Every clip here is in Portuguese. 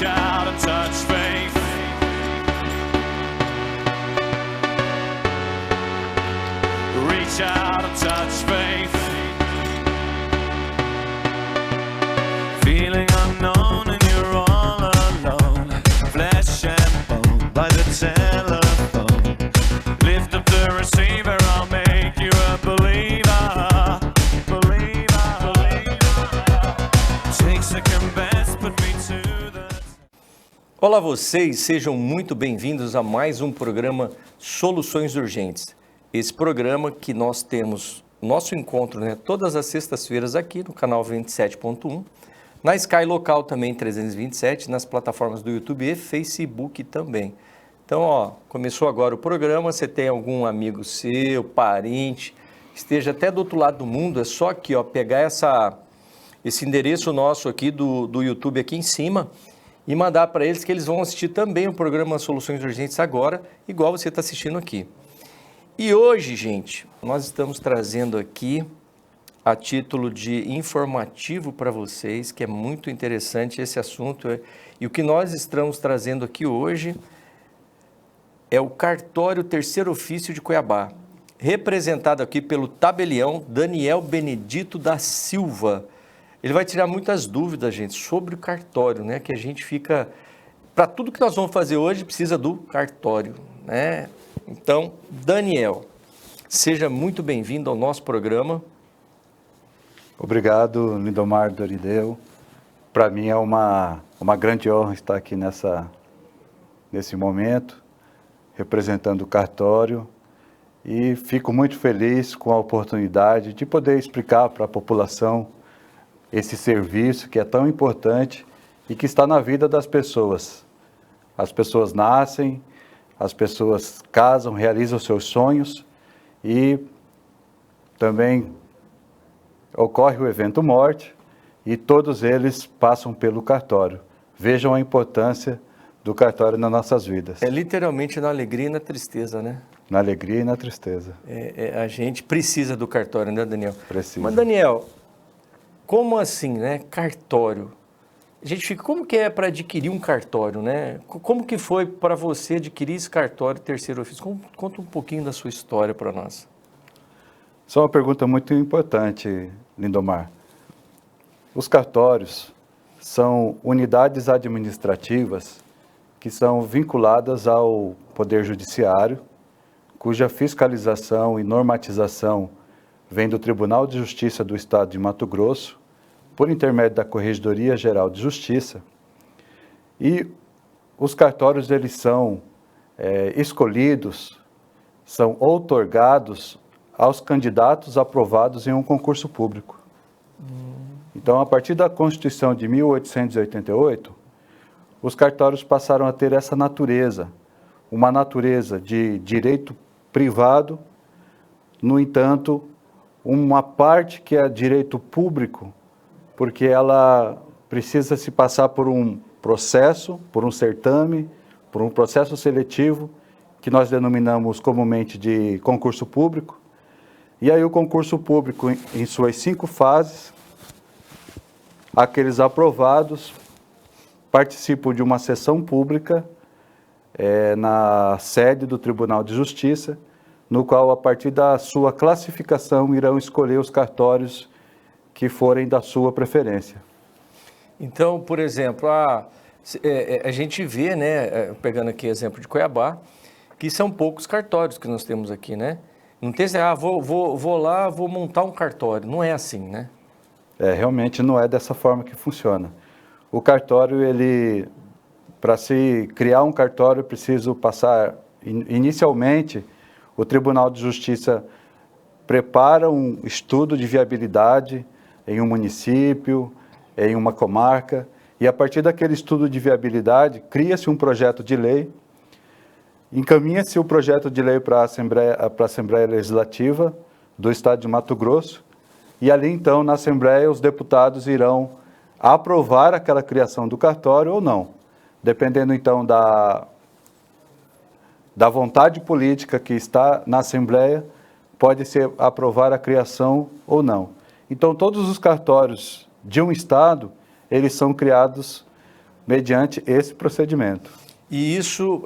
out and touch faith. Reach out and touch faith. Feeling unknown and you're all alone. Flesh and bone by the telephone. Lift up the receiver, I'll make you a believer. Believer, believer. Take second best, put me to the... Olá vocês, sejam muito bem-vindos a mais um programa Soluções Urgentes. Esse programa que nós temos nosso encontro, todas as sextas-feiras aqui no canal 27.1, na Sky Local também 327, nas plataformas do YouTube e Facebook também. Então, começou agora o programa, você tem algum amigo seu, parente, esteja até do outro lado do mundo, é só aqui, pegar esse endereço nosso aqui do YouTube aqui em cima e mandar para eles que eles vão assistir também o programa Soluções Urgentes agora, igual você está assistindo aqui. E hoje, gente, nós estamos trazendo aqui a título de informativo para vocês, que é muito interessante esse assunto. E o que nós estamos trazendo aqui hoje é o Cartório Terceiro Ofício de Cuiabá, representado aqui pelo tabelião Daniel Benedito da Silva. Ele vai tirar muitas dúvidas, gente, sobre o cartório, que a gente fica... Para tudo que nós vamos fazer hoje, precisa do cartório, Então, Daniel, seja muito bem-vindo ao nosso programa. Obrigado, Lindomar Dorideu. Para mim é uma grande honra estar aqui nesse momento, representando o cartório, e fico muito feliz com a oportunidade de poder explicar para a população esse serviço que é tão importante e que está na vida das pessoas. As pessoas nascem, as pessoas casam, realizam seus sonhos e também ocorre o evento morte e todos eles passam pelo cartório. Vejam a importância do cartório nas nossas vidas. É literalmente na alegria e na tristeza, Na alegria e na tristeza. A gente precisa do cartório, Daniel? Precisa. Mas, Daniel, como assim, cartório? A gente fica, como que é para adquirir um cartório, Como que foi para você adquirir esse cartório terceiro ofício? Conta um pouquinho da sua história para nós. Isso é uma pergunta muito importante, Lindomar. Os cartórios são unidades administrativas que são vinculadas ao Poder Judiciário, cuja fiscalização e normatização vem do Tribunal de Justiça do Estado de Mato Grosso, por intermédio da Corregedoria Geral de Justiça. E os cartórios, eles são escolhidos, são outorgados aos candidatos aprovados em um concurso público. Então, a partir da Constituição de 1888, os cartórios passaram a ter essa natureza, uma natureza de direito privado, no entanto, uma parte que é direito público, porque ela precisa se passar por um processo, por um certame, por um processo seletivo, que nós denominamos comumente de concurso público. E aí o concurso público, em suas 5 fases, aqueles aprovados participam de uma sessão pública na sede do Tribunal de Justiça, no qual, a partir da sua classificação, irão escolher os cartórios que forem da sua preferência. Então, por exemplo, a gente vê, pegando aqui exemplo de Cuiabá, que são poucos cartórios que nós temos aqui, Não tem assim, vou lá, vou montar um cartório. Não é assim, Realmente não é dessa forma que funciona. O cartório, para se criar um cartório, é preciso passar, inicialmente, o Tribunal de Justiça prepara um estudo de viabilidade em um município, em uma comarca, e a partir daquele estudo de viabilidade, cria-se um projeto de lei, encaminha-se o projeto de lei para a Assembleia Legislativa do Estado de Mato Grosso, e ali então, na Assembleia, os deputados irão aprovar aquela criação do cartório ou não, dependendo então da vontade política que está na Assembleia, pode-se aprovar a criação ou não. Então, todos os cartórios de um Estado, eles são criados mediante esse procedimento. E isso,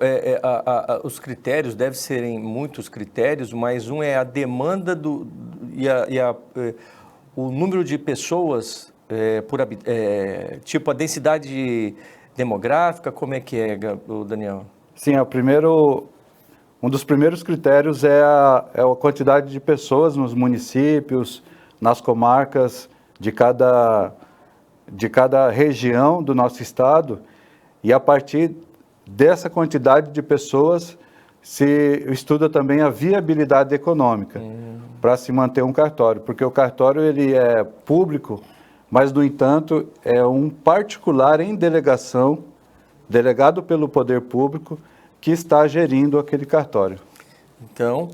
os critérios, devem serem muitos critérios, mas um é a demanda o número de pessoas, tipo a densidade demográfica, como é que é, Daniel? Sim, um dos primeiros critérios é a quantidade de pessoas nos municípios, nas comarcas de cada região do nosso estado, e a partir dessa quantidade de pessoas se estuda também a viabilidade econômica para se manter um cartório, porque o cartório ele é público, mas no entanto é um particular em delegação, delegado pelo poder público, que está gerindo aquele cartório. Então,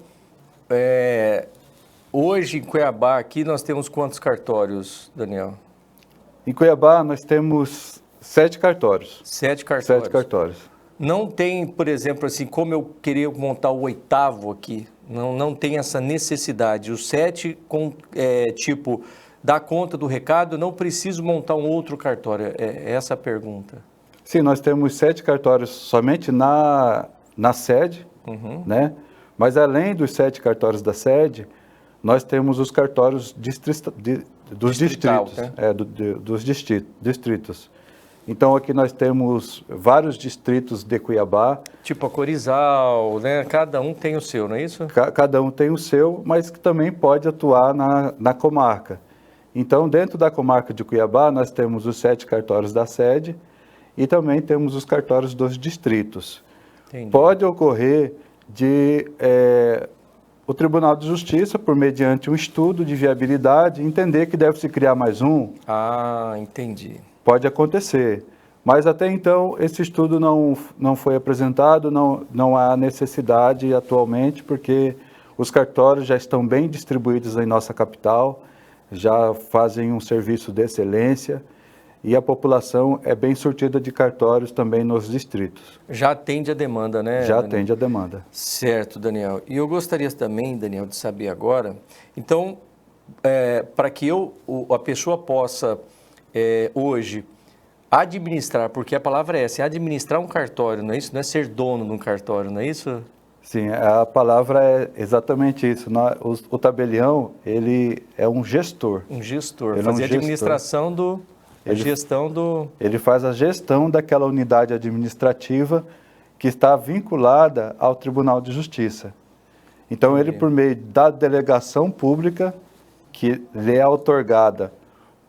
hoje em Cuiabá aqui nós temos quantos cartórios, Daniel? Em Cuiabá nós temos 7 cartórios. 7 cartórios. 7 cartórios. Não tem, por exemplo, assim, como eu queria montar o 8º aqui, não tem essa necessidade. Os 7, tipo, dá conta do recado, não preciso montar um outro cartório. É essa a pergunta. Sim, nós temos 7 cartórios somente na sede, né? Mas além dos 7 cartórios da sede, nós temos os cartórios dos distritos, né? Dos distritos. Então aqui nós temos vários distritos de Cuiabá. Tipo a Corizal, né? Cada um tem o seu, não é isso? Cada um tem o seu, mas que também pode atuar na comarca. Então, dentro da comarca de Cuiabá, nós temos os 7 cartórios da sede e também temos os cartórios dos distritos. Entendi. Pode ocorrer o Tribunal de Justiça, por mediante um estudo de viabilidade, entender que deve se criar mais um. Ah, entendi. Pode acontecer, mas até então esse estudo não foi apresentado, não há necessidade atualmente, porque os cartórios já estão bem distribuídos em nossa capital, já fazem um serviço de excelência e a população é bem surtida de cartórios também nos distritos. Já atende a demanda, né? Já Daniel? atende a demanda. Certo, Daniel. E eu gostaria também, Daniel, de saber agora, então, para que a pessoa possa hoje administrar, porque a palavra é essa, é administrar um cartório, não é isso? Não é ser dono de um cartório, não é isso? Sim, a palavra é exatamente isso. O tabelião, ele é um gestor. Um gestor, ele fazer a administração Ele faz a gestão daquela unidade administrativa que está vinculada ao Tribunal de Justiça. Então, ele, por meio da delegação pública, que lhe é outorgada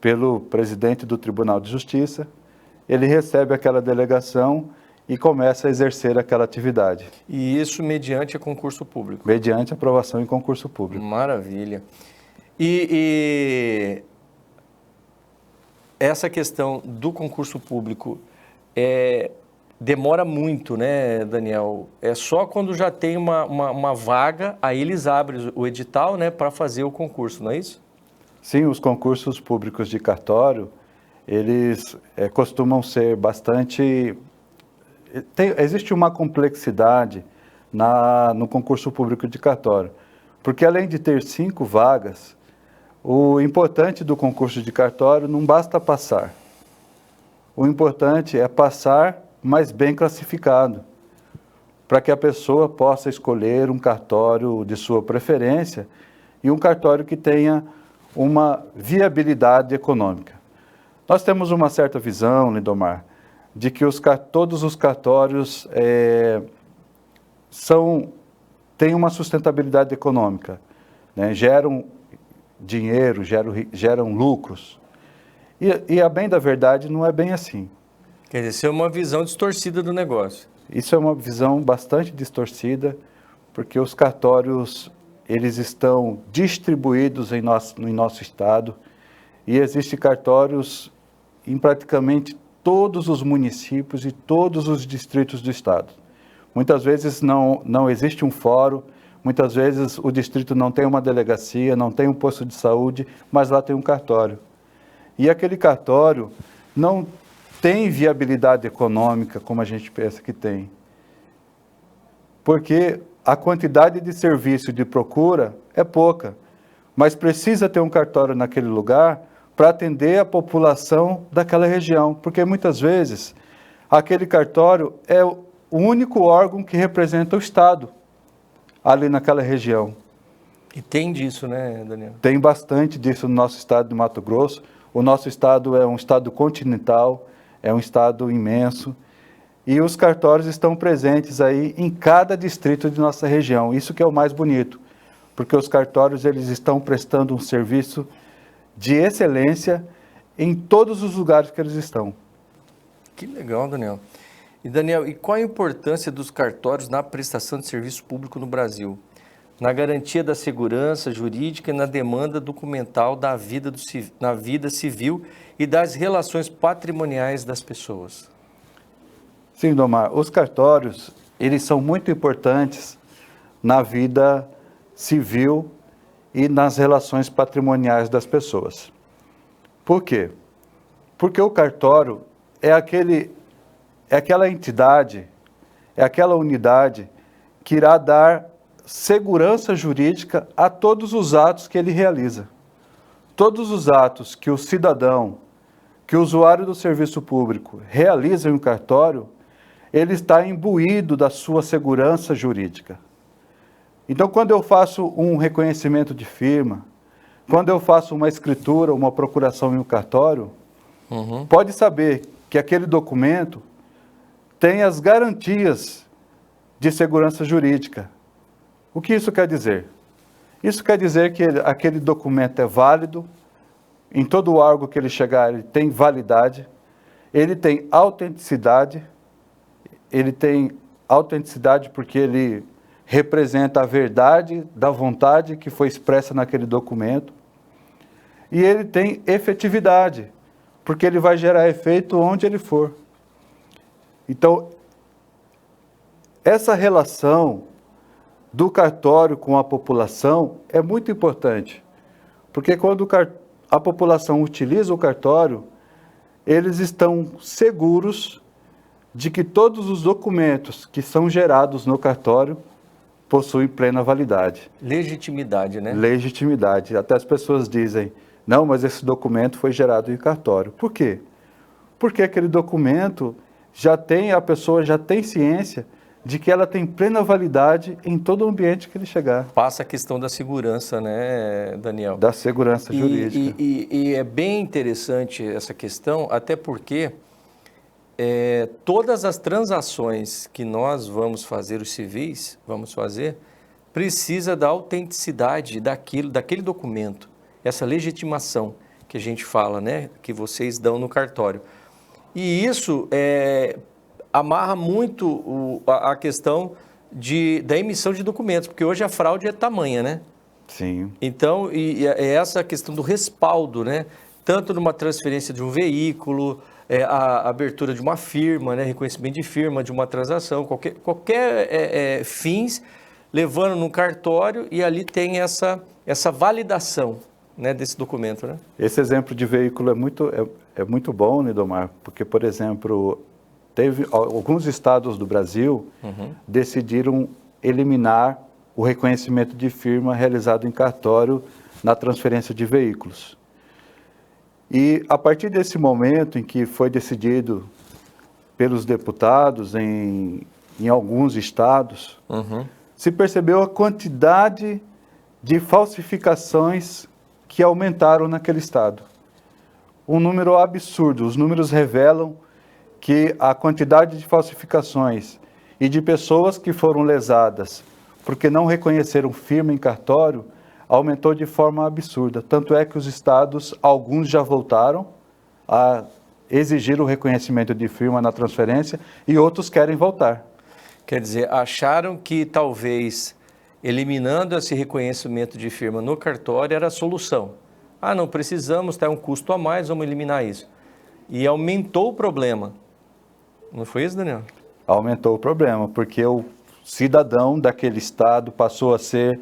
pelo presidente do Tribunal de Justiça, ele recebe aquela delegação e começa a exercer aquela atividade. E isso mediante a concurso público? Mediante aprovação em concurso público. Maravilha. E essa questão do concurso público demora muito, né, Daniel? É só quando já tem uma vaga, aí eles abrem o edital, né, para fazer o concurso, não é isso? Sim, os concursos públicos de cartório, eles costumam ser bastante... Existe uma complexidade no concurso público de cartório, porque além de ter 5 vagas, o importante do concurso de cartório não basta passar. O importante é passar, mas bem classificado, para que a pessoa possa escolher um cartório de sua preferência e um cartório que tenha uma viabilidade econômica. Nós temos uma certa visão, Lindomar, de que todos os cartórios têm uma sustentabilidade econômica, né? Geram dinheiro, geram lucros. E a bem da verdade não é bem assim. Quer dizer, isso é uma visão distorcida do negócio. Isso é uma visão bastante distorcida, porque os cartórios eles estão distribuídos em nosso estado e existem cartórios em praticamente todos os municípios e todos os distritos do estado. Muitas vezes não existe um fórum, muitas vezes o distrito não tem uma delegacia, não tem um posto de saúde, mas lá tem um cartório. E aquele cartório não tem viabilidade econômica como a gente pensa que tem. Porque a quantidade de serviço de procura é pouca, mas precisa ter um cartório naquele lugar para atender a população daquela região, porque muitas vezes aquele cartório é o único órgão que representa o Estado ali naquela região. E tem disso, né, Daniel? Tem bastante disso no nosso estado de Mato Grosso. O nosso estado é um estado continental, é um estado imenso, e os cartórios estão presentes aí em cada distrito de nossa região. Isso que é o mais bonito, porque os cartórios eles estão prestando um serviço de excelência em todos os lugares que eles estão. Que legal, Daniel. E Daniel, e qual a importância dos cartórios na prestação de serviço público no Brasil? Na garantia da segurança jurídica e na demanda documental na vida civil e das relações patrimoniais das pessoas? Sim, Domar, os cartórios, eles são muito importantes na vida civil e nas relações patrimoniais das pessoas. Por quê? Porque o cartório é aquela entidade, é aquela unidade que irá dar segurança jurídica a todos os atos que ele realiza. Todos os atos que o cidadão, que o usuário do serviço público realiza em um cartório, ele está imbuído da sua segurança jurídica. Então, quando eu faço um reconhecimento de firma, quando eu faço uma escritura, uma procuração em um cartório, pode saber que aquele documento tem as garantias de segurança jurídica. O que isso quer dizer? Isso quer dizer que aquele documento é válido, em todo o órgão que ele chegar, ele tem validade, ele tem autenticidade porque ele representa a verdade da vontade que foi expressa naquele documento, e ele tem efetividade, porque ele vai gerar efeito onde ele for. Então, essa relação do cartório com a população é muito importante, porque quando a população utiliza o cartório, eles estão seguros de que todos os documentos que são gerados no cartório possuem plena validade. Legitimidade, né? Legitimidade. Até as pessoas dizem, não, mas esse documento foi gerado em cartório. Por quê? Porque aquele documento a pessoa já tem ciência de que ela tem plena validade em todo o ambiente que ele chegar. Passa a questão da segurança, né, Daniel? Da segurança jurídica. E é bem interessante essa questão, até porque todas as transações que nós vamos fazer, os civis, precisa da autenticidade daquele documento, essa legitimação que a gente fala, né, que vocês dão no cartório. E isso amarra muito a questão da emissão de documentos, porque hoje a fraude é tamanha, né? Sim. Então, é essa questão do respaldo, né? Tanto numa transferência de um veículo, a abertura de uma firma, né? Reconhecimento de firma, de uma transação, qualquer fins, levando num cartório e ali tem essa validação, né, desse documento, né? Esse exemplo de veículo é muito bom, Lindomar, porque, por exemplo, teve alguns estados do Brasil decidiram eliminar o reconhecimento de firma realizado em cartório na transferência de veículos. E a partir desse momento em que foi decidido pelos deputados em alguns estados, se percebeu a quantidade de falsificações que aumentaram naquele estado. Um número absurdo. Os números revelam que a quantidade de falsificações e de pessoas que foram lesadas porque não reconheceram firma em cartório aumentou de forma absurda. Tanto é que os estados, alguns já voltaram a exigir o reconhecimento de firma na transferência e outros querem voltar. Quer dizer, acharam que talvez eliminando esse reconhecimento de firma no cartório era a solução. Ah, não precisamos, tá um custo a mais, vamos eliminar isso. E aumentou o problema. Não foi isso, Daniel? Aumentou o problema, porque o cidadão daquele estado passou a ser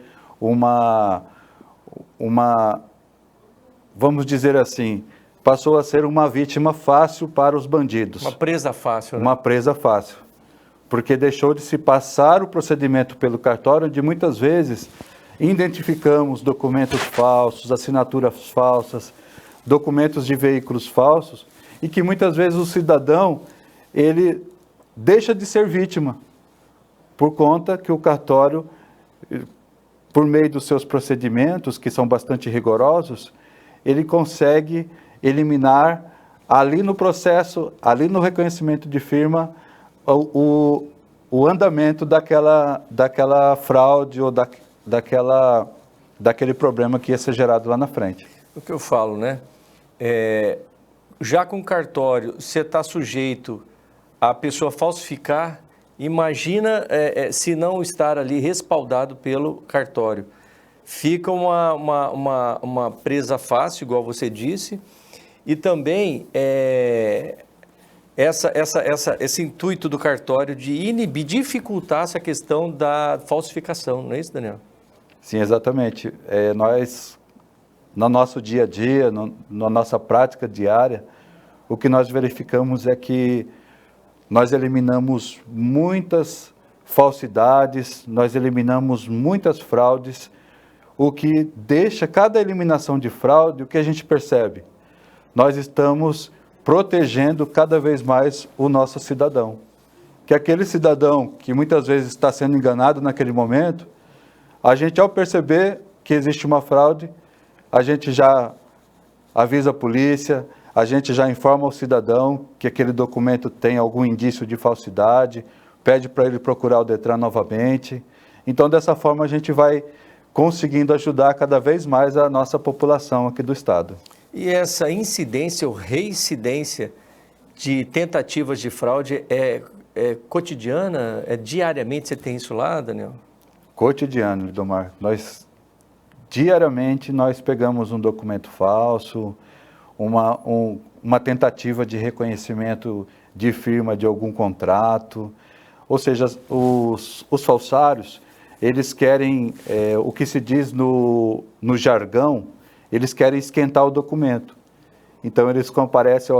vamos dizer assim, passou a ser uma vítima fácil para os bandidos. Uma presa fácil, né? Uma presa fácil. Porque deixou de se passar o procedimento pelo cartório, onde muitas vezes identificamos documentos falsos, assinaturas falsas, documentos de veículos falsos, e que muitas vezes o cidadão, ele deixa de ser vítima, por conta que o cartório, por meio dos seus procedimentos, que são bastante rigorosos, ele consegue eliminar ali no processo, ali no reconhecimento de firma, o andamento daquela fraude ou daquele problema que ia ser gerado lá na frente. O que eu falo, né? Já com cartório, você está sujeito a pessoa falsificar. Imagina se não estar ali respaldado pelo cartório. Fica uma presa fácil, igual você disse, e também esse intuito do cartório de inibir, dificultar essa questão da falsificação, não é isso, Daniel? Sim, exatamente. Nós, no nosso dia a dia, na nossa prática diária, o que nós verificamos é que nós eliminamos muitas falsidades, nós eliminamos muitas fraudes, o que deixa cada eliminação de fraude, o que a gente percebe? Nós estamos protegendo cada vez mais o nosso cidadão. Que aquele cidadão que muitas vezes está sendo enganado naquele momento, a gente, ao perceber que existe uma fraude, a gente já avisa a polícia, a gente já informa o cidadão que aquele documento tem algum indício de falsidade, pede para ele procurar o Detran novamente. Então, dessa forma, a gente vai conseguindo ajudar cada vez mais a nossa população aqui do estado. E essa incidência ou reincidência de tentativas de fraude é cotidiana? Diariamente você tem isso lá, Daniel? Cotidiano, Lindomar. Diariamente nós pegamos um documento falso, uma tentativa de reconhecimento de firma de algum contrato. Ou seja, os falsários, eles querem, o que se diz no jargão, eles querem esquentar o documento. Então, eles comparecem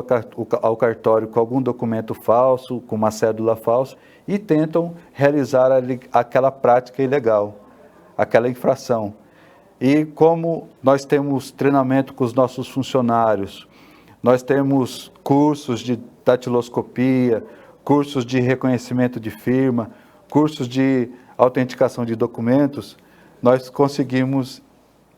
ao cartório com algum documento falso, com uma cédula falsa, e tentam realizar aquela prática ilegal, aquela infração. E como nós temos treinamento com os nossos funcionários, nós temos cursos de datiloscopia, cursos de reconhecimento de firma, cursos de autenticação de documentos, nós conseguimos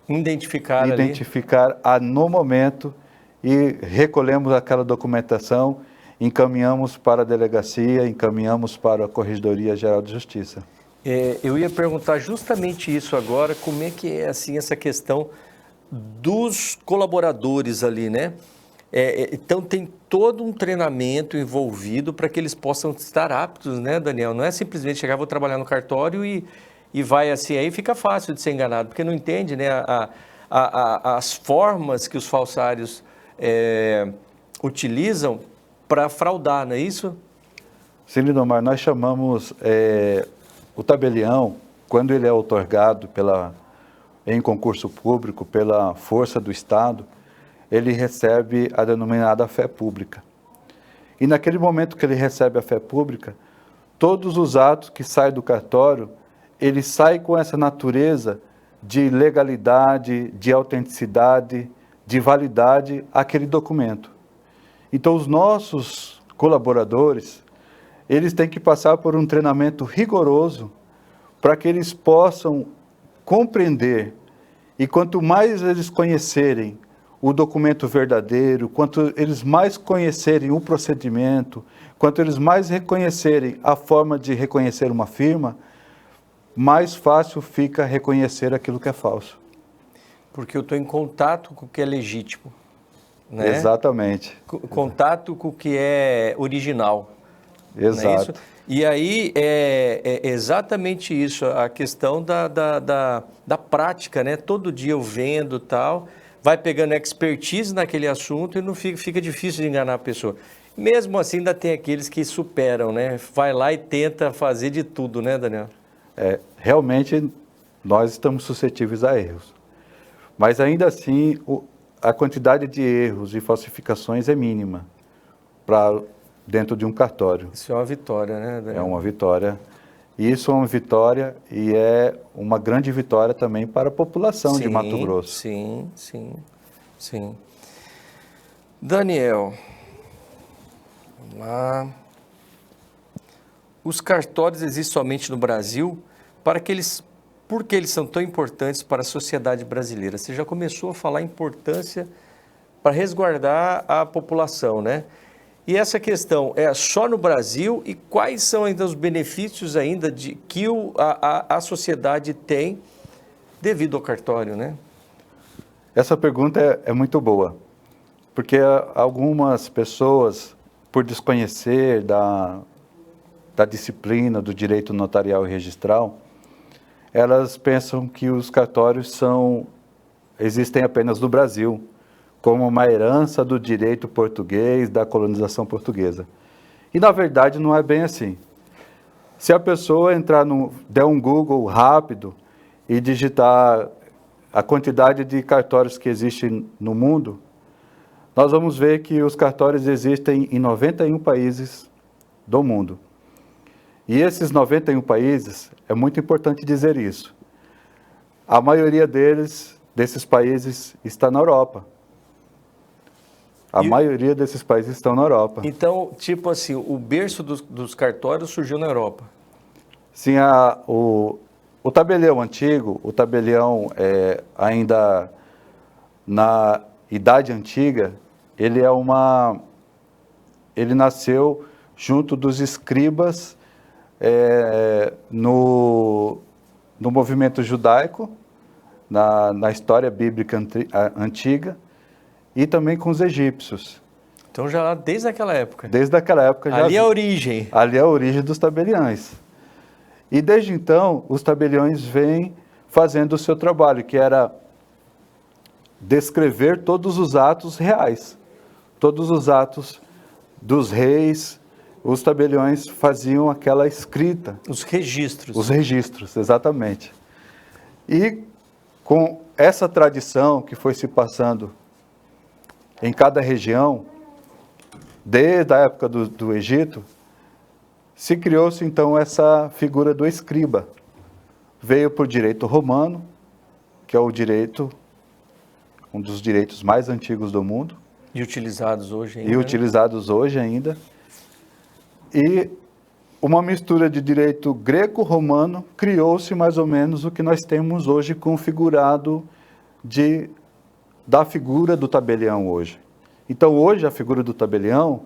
identificar no momento e recolhemos aquela documentação, encaminhamos para a delegacia, encaminhamos para a Corregedoria Geral de Justiça. Eu ia perguntar justamente isso agora, como é que é assim, essa questão dos colaboradores ali, né? Então tem todo um treinamento envolvido para que eles possam estar aptos, né, Daniel? Não é simplesmente chegar, vou trabalhar no cartório e vai assim, aí fica fácil de ser enganado, porque não entende, né, as formas que os falsários utilizam para fraudar, não é isso? Sim, Lindomar, nós chamamos o tabelião, quando ele é outorgado em concurso público pela força do Estado, ele recebe a denominada fé pública. E naquele momento que ele recebe a fé pública, todos os atos que saem do cartório, ele sai com essa natureza de legalidade, de autenticidade, de validade àquele documento. Então, os nossos colaboradores, eles têm que passar por um treinamento rigoroso para que eles possam compreender, e quanto mais eles conhecerem o documento verdadeiro, quanto eles mais conhecerem o procedimento, quanto eles mais reconhecerem a forma de reconhecer uma firma, mais fácil fica reconhecer aquilo que é falso. Porque eu estou em contato com o que é legítimo, né? Exatamente. Contato com o que é original. Exato. Não é isso? E aí é exatamente isso, a questão da prática, né? Todo dia eu vendo tal, vai pegando expertise naquele assunto e não fica difícil de enganar a pessoa. Mesmo assim, ainda tem aqueles que superam, né? Vai lá e tenta fazer de tudo, né, Daniel? Realmente, nós estamos suscetíveis a erros. Mas ainda assim, a quantidade de erros e falsificações é mínima dentro de um cartório. Isso é uma vitória, né, Daniel? É uma vitória. Isso é uma vitória e é uma grande vitória também para a população de Mato Grosso. Sim. Daniel, vamos lá. os cartórios existem somente no Brasil, por que eles são tão importantes para a sociedade brasileira? Você já começou a falar a importância para resguardar a população, né? E essa questão é só no Brasil e quais são ainda os benefícios ainda que a sociedade tem devido ao cartório, né? Essa pergunta é muito boa, porque algumas pessoas, por desconhecer da disciplina do direito notarial e registral, elas pensam que os cartórios existem apenas no Brasil, como uma herança do direito português, da colonização portuguesa. E, na verdade, não é bem assim. Se a pessoa der um Google rápido e digitar a quantidade de cartórios que existem no mundo, nós vamos ver que os cartórios existem em 91 países do mundo. E esses 91 países, é muito importante dizer isso, a maioria desses países, está na Europa. A maioria desses países estão na Europa. Então, tipo assim, o berço dos cartórios surgiu na Europa. Sim, o tabelião antigo, o tabelião ainda na Idade Antiga, ele nasceu junto dos escribas no movimento judaico, na história bíblica antiga, e também com os egípcios. Então já desde aquela época. Desde aquela época já. Ali é a origem. Ali é a origem dos tabeliães. E desde então, os tabeliões vêm fazendo o seu trabalho, que era descrever todos os atos reais, todos os atos dos reis. Os tabeliões faziam aquela escrita. Os registros. Os registros, exatamente. E com essa tradição que foi se passando em cada região, desde a época do Egito, se criou-se então essa figura do escriba. Veio por direito romano, que é um dos direitos mais antigos do mundo. E utilizados hoje ainda. E uma mistura de direito greco-romano criou-se mais ou menos o que nós temos hoje configurado da figura do tabelião hoje. Então, hoje, a figura do tabelião,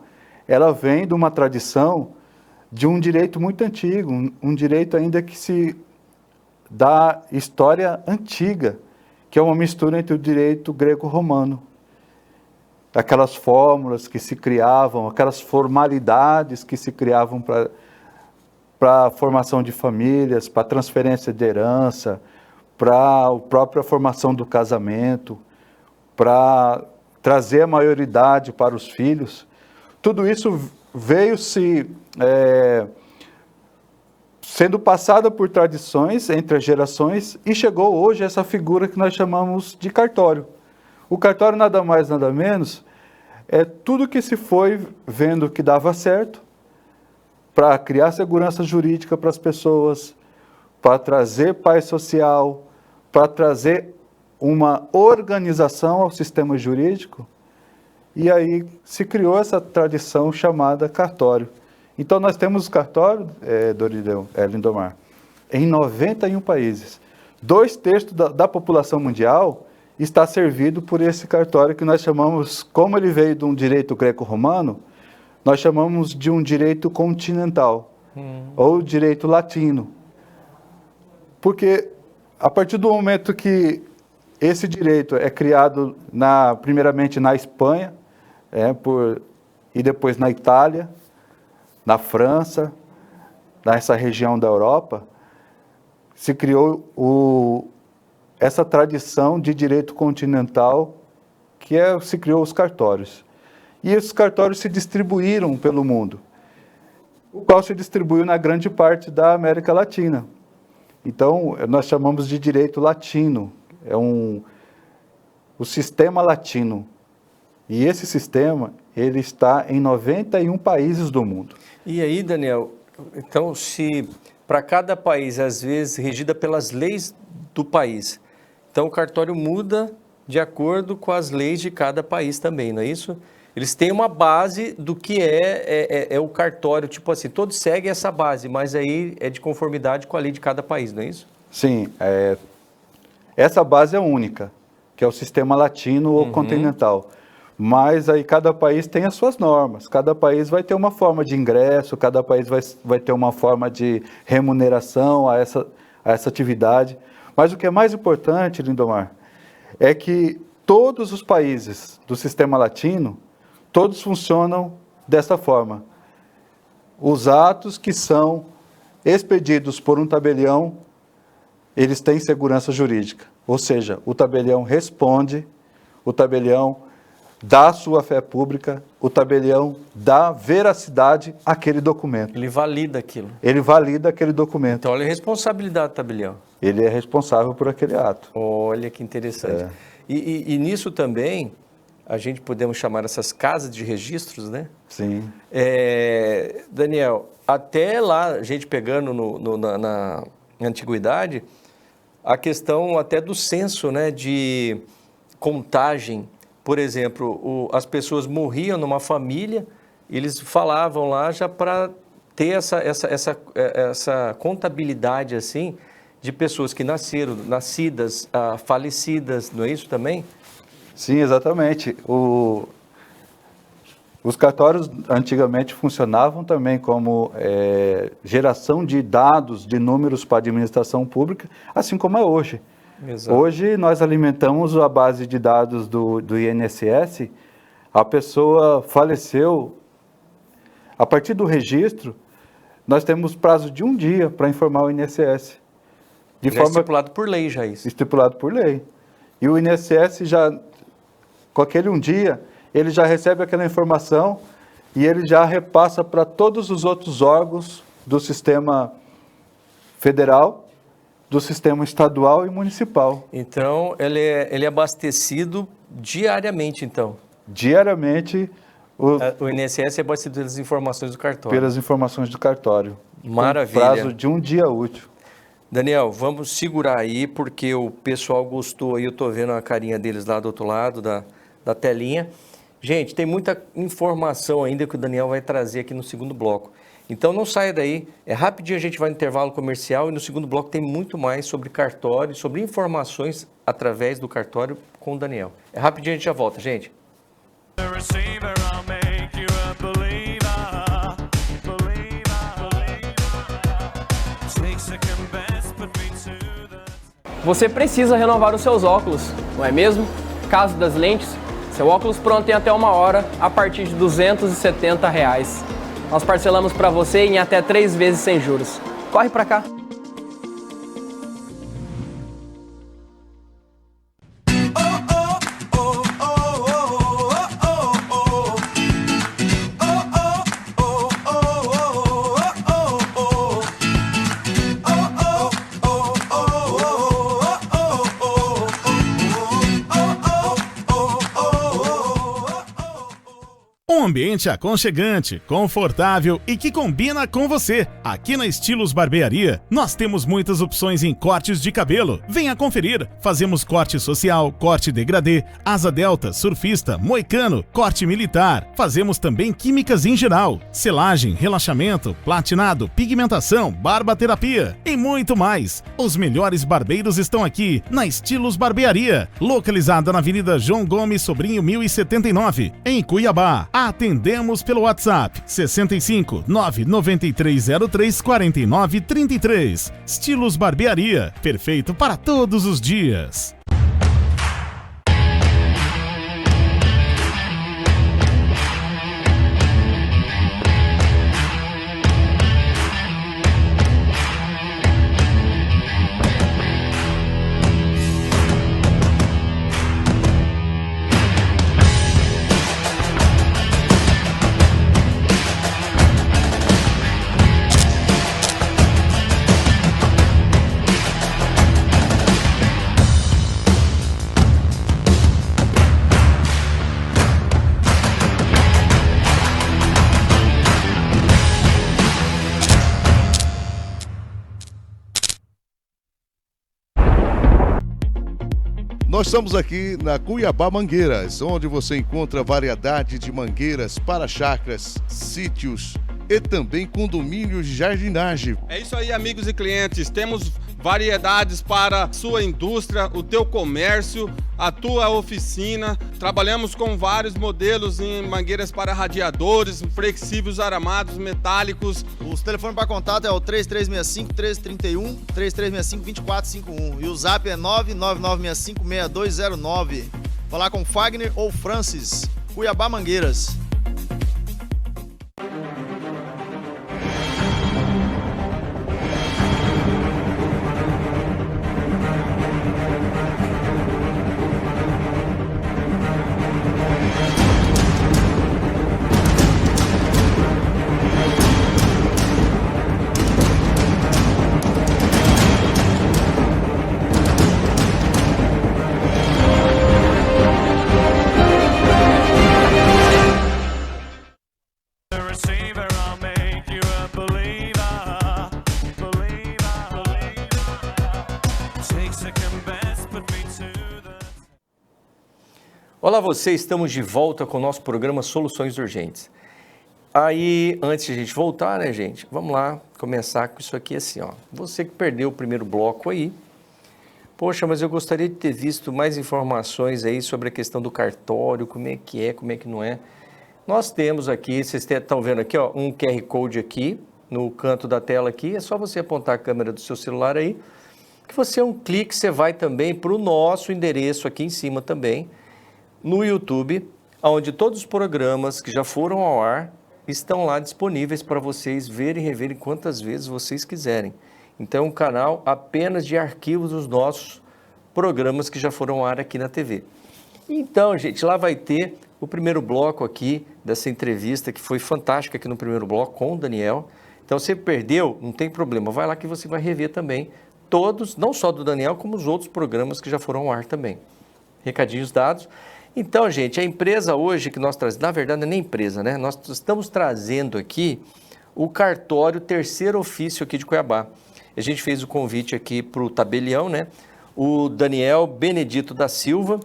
ela vem de uma tradição de um direito muito antigo, um direito ainda da história antiga, que é uma mistura entre o direito greco-romano. Aquelas fórmulas que se criavam, aquelas formalidades que se criavam para a formação de famílias, para a transferência de herança, para a própria formação do casamento, para trazer a maioridade para os filhos. Tudo isso veio sendo passada por tradições entre as gerações e chegou hoje essa figura que nós chamamos de cartório. O cartório nada mais, nada menos, é tudo que se foi vendo que dava certo para criar segurança jurídica para as pessoas, para trazer paz social, para trazer uma organização ao sistema jurídico, e aí se criou essa tradição chamada cartório. Então nós temos o cartório, Lindomar, em 91 países. 2/3 da população mundial está servido por esse cartório que nós chamamos, como ele veio de um direito greco-romano, nós chamamos de um direito continental, ou direito latino. Porque a partir do momento que esse direito é criado primeiramente na Espanha, e depois na Itália, na França, nessa região da Europa, se criou essa tradição de direito continental, se criou os cartórios. E esses cartórios se distribuíram pelo mundo, o qual se distribuiu na grande parte da América Latina. Então, nós chamamos de direito latino, o sistema latino. E esse sistema, ele está em 91 países do mundo. E aí, Daniel, então, se para cada país, às vezes, regida pelas leis do país, então o cartório muda de acordo com as leis de cada país também, não é isso? eles têm uma base do que é o cartório, tipo assim, todos seguem essa base, mas aí é de conformidade com a lei de cada país, não é isso? Sim, essa base é única, que é o sistema latino ou continental. Mas aí cada país tem as suas normas, cada país vai ter uma forma de ingresso, cada país vai ter uma forma de remuneração a essa atividade. Mas o que é mais importante, Lindomar, é que todos os países do sistema latino, todos funcionam dessa forma. Os atos que são expedidos por um tabelião, eles têm segurança jurídica. Ou seja, o tabelião responde, o tabelião dá sua fé pública, o tabelião dá veracidade àquele documento. Ele valida aquilo. Ele valida aquele documento. Então, olha a responsabilidade do tabelião. Ele é responsável por aquele ato. Olha que interessante. E nisso também, a gente podemos chamar essas casas de registros, né? Sim. Daniel, até lá, a gente pegando na antiguidade, a questão até do censo, né? De contagem. Por exemplo, as pessoas morriam numa família, eles falavam lá já para ter essa contabilidade assim de pessoas que nascidas, falecidas, não é isso também? Sim, exatamente. Os cartórios antigamente funcionavam também como geração de dados, de números para a administração pública, assim como é hoje. Exato. Hoje nós alimentamos a base de dados do INSS, a pessoa faleceu, a partir do registro, nós temos prazo de 1 dia para informar o INSS. É estipulado por lei já isso. Estipulado por lei. E o INSS já, com aquele 1 dia, ele já recebe aquela informação e ele já repassa para todos os outros órgãos do sistema federal, do sistema estadual e municipal. Então, ele é abastecido diariamente, então? Diariamente. O INSS é abastecido pelas informações do cartório? Pelas informações do cartório. Maravilha. Prazo de 1 dia útil. Daniel, vamos segurar aí, porque o pessoal gostou aí, eu estou vendo a carinha deles lá do outro lado da telinha. Gente, tem muita informação ainda que o Daniel vai trazer aqui no segundo bloco. Então não saia daí, rapidinho a gente vai no intervalo comercial e no segundo bloco tem muito mais sobre cartório, sobre informações através do cartório com o Daniel. Rapidinho a gente já volta, gente. Você precisa renovar os seus óculos, não é mesmo? Caso das lentes, seu óculos pronto em até 1 hora a partir de R$ 270. Nós parcelamos para você em até 3 vezes sem juros. Corre para cá! Um ambiente aconchegante, confortável e que combina com você. Aqui na Estilos Barbearia, nós temos muitas opções em cortes de cabelo. Venha conferir. Fazemos corte social, corte degradê, asa delta, surfista, moicano, corte militar. Fazemos também químicas em geral, selagem, relaxamento, platinado, pigmentação, barbaterapia e muito mais. Os melhores barbeiros estão aqui na Estilos Barbearia, localizada na Avenida João Gomes Sobrinho 1079, em Cuiabá. Atendemos pelo WhatsApp 65 99303 4933. Estilos Barbearia, perfeito para todos os dias. Nós estamos aqui na Cuiabá Mangueiras, onde você encontra variedade de mangueiras para chácaras, sítios e também condomínios de jardinagem. É isso aí, amigos e clientes. Temos variedades para sua indústria, o teu comércio, a tua oficina. Trabalhamos com vários modelos em mangueiras para radiadores, flexíveis, aramados, metálicos. Os telefones para contato é o 3365-1331, 3365-2451 e o zap é 99965-6209. Falar com Fagner ou Francis, Cuiabá Mangueiras. The receiver, I'll make you a believer. Take second best, put me to the... Olá você, estamos de volta com o nosso programa Soluções Urgentes. Aí, antes de a gente voltar, né, gente, vamos lá começar com isso aqui assim, ó. Você que perdeu o primeiro bloco aí, poxa, mas eu gostaria de ter visto mais informações aí sobre a questão do cartório, como é, como é que não é. Nós temos aqui, vocês estão vendo aqui, ó, um QR Code aqui, no canto da tela aqui, é só você apontar a câmera do seu celular aí, que você, um clique, você vai também para o nosso endereço aqui em cima também, no YouTube, onde todos os programas que já foram ao ar estão lá disponíveis para vocês verem e reverem quantas vezes vocês quiserem. Então, um canal apenas de arquivos dos nossos programas que já foram ao ar aqui na TV. Então, gente, lá vai ter o primeiro bloco aqui dessa entrevista, que foi fantástica aqui no primeiro bloco com o Daniel. Então, você perdeu, não tem problema, vai lá que você vai rever também todos, não só do Daniel, como os outros programas que já foram ao ar também. Recadinhos dados. Então, gente, a empresa hoje que nós trazemos, na verdade não é nem empresa, né? Nós estamos trazendo aqui o cartório terceiro ofício aqui de Cuiabá. A gente fez o convite aqui para o tabelião, né? O Daniel Benedito da Silva,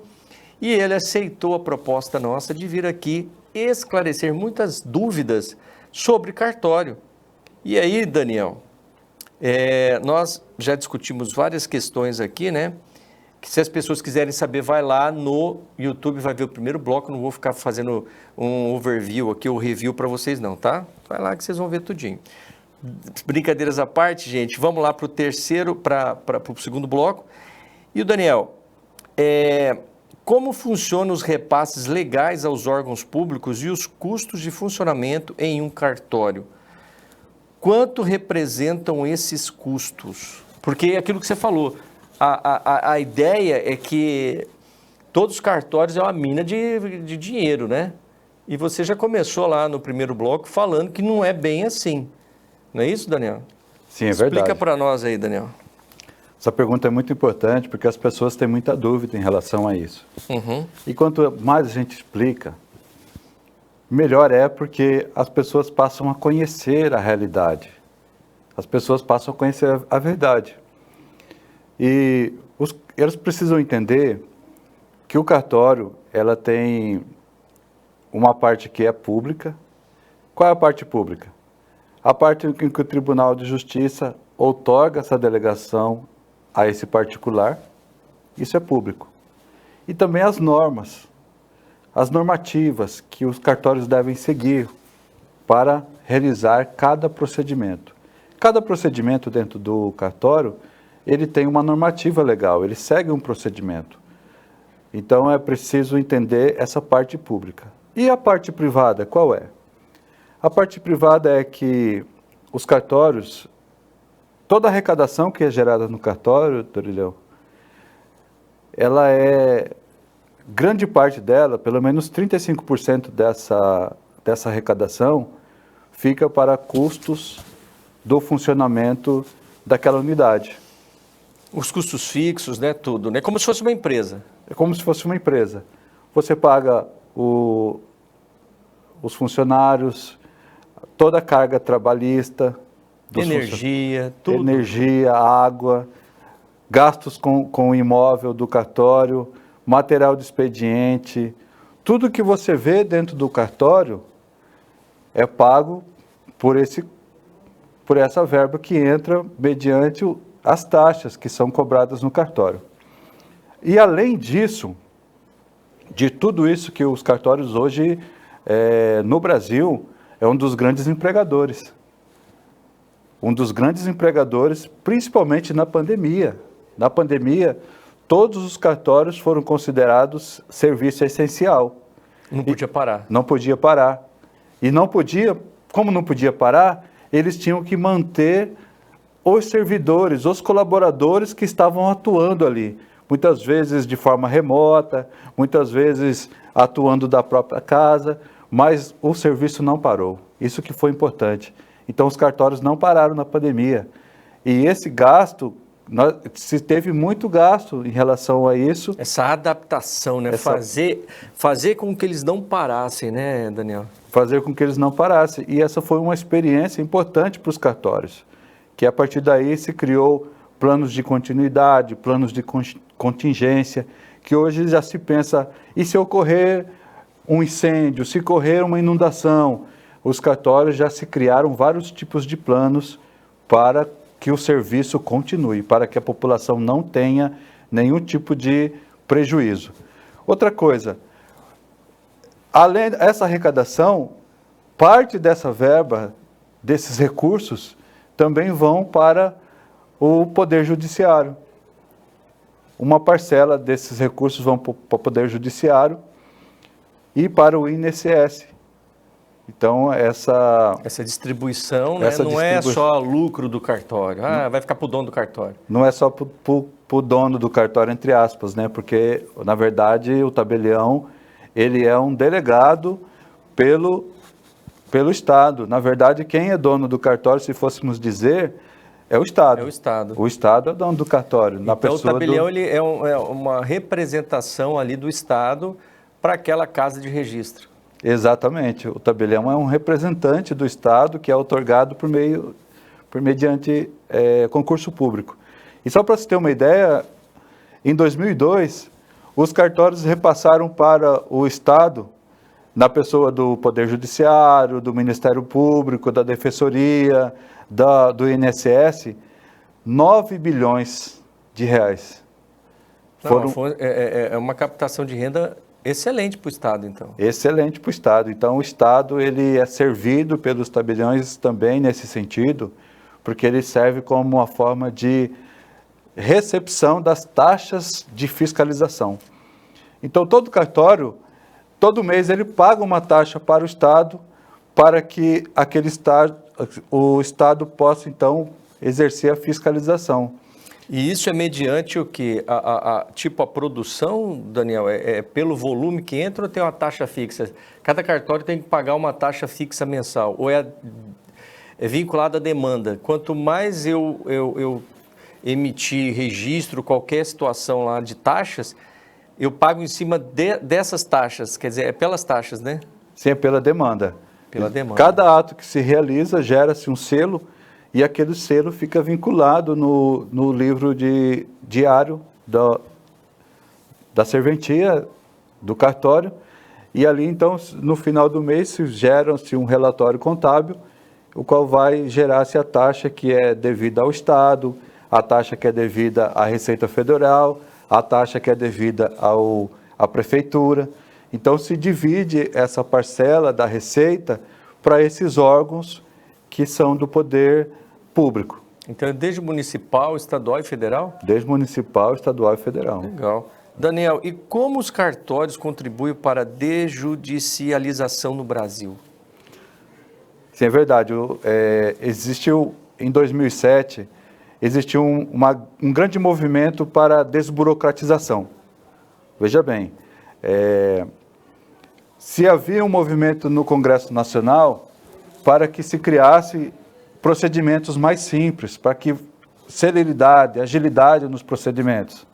e ele aceitou a proposta nossa de vir aqui esclarecer muitas dúvidas sobre cartório. E aí, Daniel, nós já discutimos várias questões aqui, né? Que se as pessoas quiserem saber, vai lá no YouTube, vai ver o primeiro bloco, não vou ficar fazendo um overview aqui, ou review para vocês não, tá? Vai lá que vocês vão ver tudinho. Brincadeiras à parte, gente, vamos lá para o terceiro, para o segundo bloco. E o Daniel, como funcionam os repasses legais aos órgãos públicos e os custos de funcionamento em um cartório? Quanto representam esses custos? Porque é aquilo que você falou, a ideia é que todos os cartórios é uma mina de dinheiro, né? E você já começou lá no primeiro bloco falando que não é bem assim. Não é isso, Daniel? Sim, é verdade. Explica para nós aí, Daniel. Essa pergunta é muito importante porque as pessoas têm muita dúvida em relação a isso. Uhum. E quanto mais a gente explica, melhor é, porque as pessoas passam a conhecer a realidade. As pessoas passam a conhecer a verdade. E eles precisam entender que o cartório, ela tem uma parte que é pública. Qual é a parte pública? A parte em que o Tribunal de Justiça outorga essa delegação a esse particular, isso é público. E também as normas, as normativas que os cartórios devem seguir para realizar cada procedimento. Cada procedimento dentro do cartório, ele tem uma normativa legal, ele segue um procedimento. Então é preciso entender essa parte pública. E a parte privada, qual é? A parte privada é que os cartórios, toda a arrecadação que é gerada no cartório, Dorilhão, ela grande parte dela, pelo menos 35% dessa arrecadação, fica para custos do funcionamento daquela unidade. Os custos fixos, né, tudo, né? Como se fosse uma empresa. É como se fosse uma empresa. Você paga os funcionários, toda a carga trabalhista, Energia, tudo. Energia, água, gastos com o imóvel do cartório, material de expediente, tudo que você vê dentro do cartório é pago por essa verba que entra mediante as taxas que são cobradas no cartório. E além disso, de tudo isso que os cartórios hoje, no Brasil, é um dos grandes empregadores. Um dos grandes empregadores, principalmente na pandemia. Na pandemia, todos os cartórios foram considerados serviço essencial. Não podia parar. Não podia parar. E não podia, como não podia parar, eles tinham que manter os servidores, os colaboradores que estavam atuando ali. Muitas vezes de forma remota, muitas vezes atuando da própria casa, mas o serviço não parou. Isso que foi importante. Então, os cartórios não pararam na pandemia. E esse gasto, se teve muito gasto em relação a isso. Essa adaptação, né? Fazer com que eles não parassem, né, Daniel? Fazer com que eles não parassem. E essa foi uma experiência importante para os cartórios, que a partir daí se criou planos de continuidade, planos de contingência, que hoje já se pensa, e se ocorrer um incêndio, se ocorrer uma inundação, os cartórios já se criaram vários tipos de planos para que o serviço continue, para que a população não tenha nenhum tipo de prejuízo. Outra coisa, além dessa arrecadação, parte dessa verba, desses recursos, também vão para o Poder Judiciário. Uma parcela desses recursos vão para o Poder Judiciário e para o INSS. Então, essa distribuição, né, não é só lucro do cartório. Vai ficar para o dono do cartório. Não é só para o dono do cartório, entre aspas, né? Porque, na verdade, o tabelião, ele é um delegado pelo Estado. Na verdade, quem é dono do cartório, se fôssemos dizer, é o Estado. É o Estado. O Estado é dono do cartório. Então, o tabelião ele é uma representação ali do Estado para aquela casa de registro. Exatamente. O tabelião é um representante do Estado que é outorgado mediante concurso público. E só para você ter uma ideia, em 2002, os cartórios repassaram para o Estado, na pessoa do Poder Judiciário, do Ministério Público, da Defensoria, do INSS, 9 bilhões de reais. É uma captação de renda excelente para o Estado, então. Excelente para o Estado. Então, o Estado ele é servido pelos tabeliões também nesse sentido, porque ele serve como uma forma de recepção das taxas de fiscalização. Então, todo cartório, todo mês, ele paga uma taxa para o Estado, para que o Estado possa, então, exercer a fiscalização. E isso é mediante o quê? Tipo a produção, Daniel, é pelo volume que entra ou tem uma taxa fixa? Cada cartório tem que pagar uma taxa fixa mensal, ou é vinculado à demanda? Quanto mais eu emitir registro, qualquer situação lá de taxas, eu pago em cima dessas taxas, quer dizer, é pelas taxas, né? Sim, é pela demanda. Pela demanda. Cada ato que se realiza, gera-se um selo, e aquele selo fica vinculado no livro diário da serventia, do cartório, e ali, então, no final do mês, gera-se um relatório contábil, o qual vai gerar-se a taxa que é devida ao Estado, a taxa que é devida à Receita Federal, a taxa que é devida à Prefeitura. Então, se divide essa parcela da Receita para esses órgãos que são do poder público. Então, desde municipal, estadual e federal? Desde municipal, estadual e federal. Legal. Daniel, e como os cartórios contribuem para a desjudicialização no Brasil? Sim, é verdade. Em 2007, existiu um grande movimento para a desburocratização. Veja bem, se havia um movimento no Congresso Nacional para que se criasse procedimentos mais simples, para que celeridade, agilidade nos procedimentos.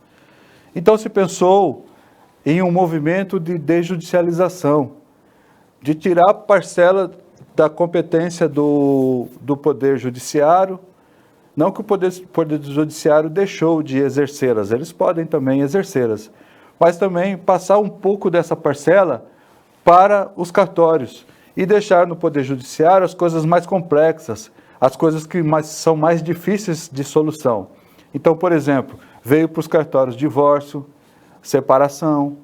Então se pensou em um movimento de desjudicialização, de tirar parcela da competência do Poder Judiciário, não que o Poder Judiciário deixou de exercê-las, eles podem também exercê-las, mas também passar um pouco dessa parcela para os cartórios e deixar no Poder Judiciário as coisas mais complexas, as coisas que são mais difíceis de solução. Então, por exemplo, veio para os cartórios divórcio, separação,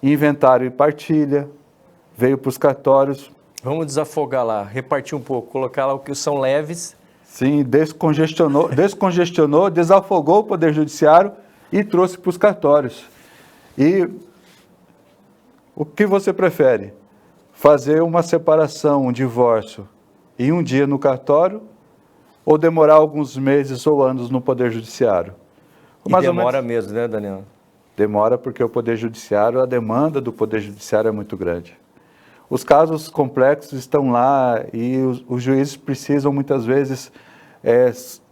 inventário e partilha, veio para os cartórios... Vamos desafogar lá, repartir um pouco, colocar lá o que são leves. Sim, descongestionou, desafogou o Poder Judiciário e trouxe para os cartórios. E o que você prefere? Fazer uma separação, um divórcio em um dia no cartório ou demorar alguns meses ou anos no Poder Judiciário? E demora mesmo, né, Daniel? Demora porque o Poder Judiciário, a demanda do Poder Judiciário é muito grande. Os casos complexos estão lá e os juízes precisam muitas vezes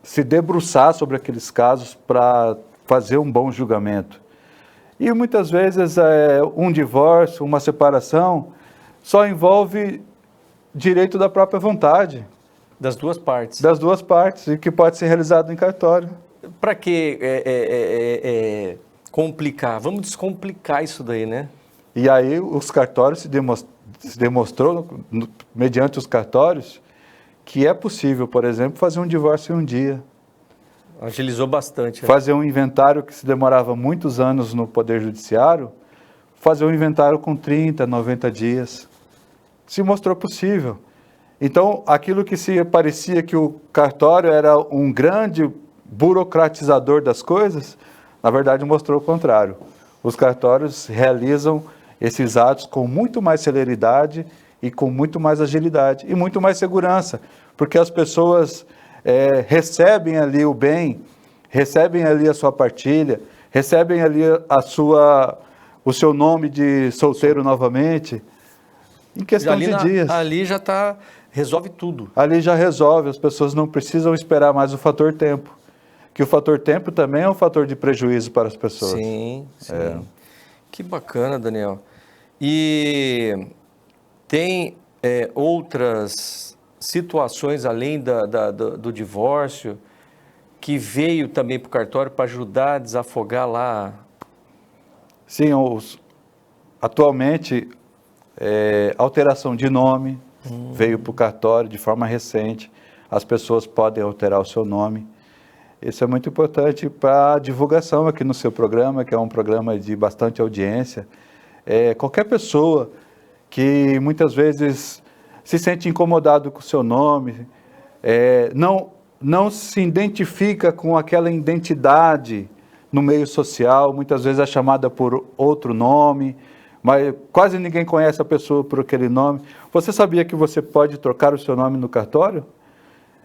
se debruçar sobre aqueles casos para fazer um bom julgamento. E muitas vezes um divórcio, uma separação, só envolve direito da própria vontade. Das duas partes. Das duas partes, e que pode ser realizado em cartório. Para que complicar? Vamos descomplicar isso daí, né? E aí os cartórios se demonstrou, mediante os cartórios, que é possível, por exemplo, fazer um divórcio em um dia. Agilizou bastante. Né? Fazer um inventário que se demorava muitos anos no Poder Judiciário, fazer um inventário com 30, 90 dias. Se mostrou possível. Então, aquilo que se parecia que o cartório era um grande burocratizador das coisas, na verdade mostrou o contrário. Os cartórios realizam esses atos com muito mais celeridade e com muito mais agilidade e muito mais segurança, porque as pessoas recebem ali o bem, recebem ali a sua partilha, recebem ali o seu nome de solteiro novamente, em questão de dias. Ali já resolve tudo. Ali já resolve, as pessoas não precisam esperar mais o fator tempo, que o fator tempo também é um fator de prejuízo para as pessoas. Sim, sim. Que bacana, Daniel. E tem outras situações além do divórcio que veio também para o cartório para ajudar a desafogar lá? Sim, atualmente alteração de nome veio para o cartório de forma recente. As pessoas podem alterar o seu nome. Isso é muito importante para a divulgação aqui no seu programa, que é um programa de bastante audiência. Qualquer pessoa que muitas vezes se sente incomodado com o seu nome, não se identifica com aquela identidade no meio social, muitas vezes é chamada por outro nome, mas quase ninguém conhece a pessoa por aquele nome. Você sabia que você pode trocar o seu nome no cartório?